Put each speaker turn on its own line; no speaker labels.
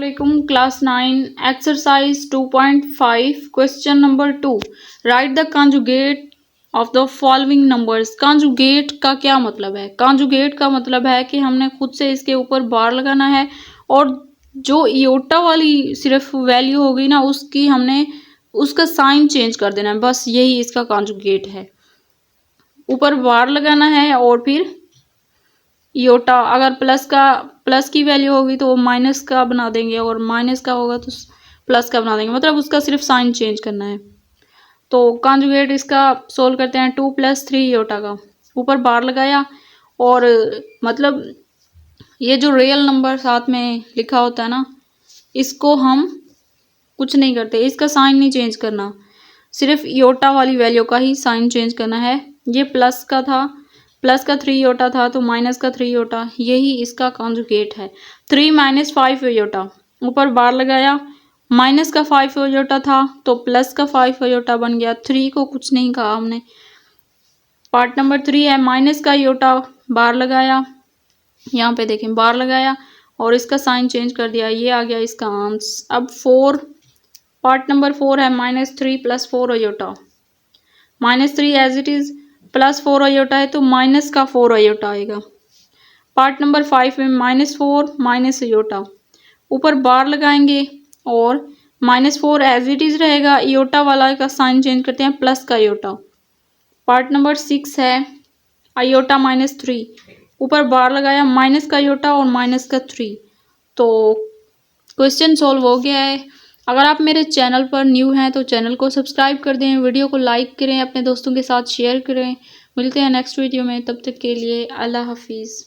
अस्सलामुअलैकुम। Class 9 exercise 2.5 question number 2। Right the conjugate of the following numbers. Conjugate का क्या मतलब है? कॉन्जुगेट का मतलब है कि हमने खुद से इसके ऊपर बार लगाना है और जो इयोटा वाली सिर्फ वैल्यू होगी ना उसकी हमने उसका साइन चेंज कर देना है। बस यही इसका कॉन्जुगेट है। ऊपर बार लगाना है और फिर इयोटा, अगर प्लस की वैल्यू होगी तो वो माइनस का बना देंगे और माइनस का होगा तो प्लस का बना देंगे। मतलब उसका सिर्फ साइन चेंज करना है। तो कॉन्जुगेट इसका सोल्व करते हैं। 2 + 3 इयोटा का ऊपर बार लगाया और मतलब ये जो रियल नंबर साथ में लिखा होता है ना इसको हम कुछ नहीं करते, इसका साइन नहीं चेंज करना, सिर्फ इयोटा वाली वैल्यू का ही साइन चेंज करना है। ये प्लस का था, प्लस का 3 इयोटा था तो माइनस का 3 इयोटा, यही इसका कॉन्जुगेट है। 3 - 5 इयोटा ऊपर बार लगाया, माइनस का 5 इयोटा था तो प्लस का 5 इयोटा बन गया। 3 को कुछ नहीं कहा हमने। पार्ट नंबर 3 है माइनस का इयोटा, बार लगाया, यहाँ पे देखें बार लगाया और इसका साइन चेंज कर दिया, ये आ गया इसका आंसर। अब 4 पार्ट नंबर 4 है -3 + 4 इयोटा। -3 एज इट इज, प्लस 4 इयोटा है तो माइनस का 4 इयोटा आएगा। पार्ट नंबर 5 में -4 माइनस इयोटा, ऊपर बार लगाएंगे और -4 एज इट इज रहेगा, इयोटा वाला का साइन चेंज करते हैं, प्लस का इयोटा। पार्ट नंबर 6 है आयोटा -3, ऊपर बार लगाया, माइनस का इयोटा और माइनस का 3। तो क्वेश्चन सॉल्व हो गया है। अगर आप मेरे चैनल पर न्यू हैं तो चैनल को सब्सक्राइब कर दें, वीडियो को लाइक करें, अपने दोस्तों के साथ शेयर करें। मिलते हैं नेक्स्ट वीडियो में, तब तक के लिए अल्लाह हाफिज़।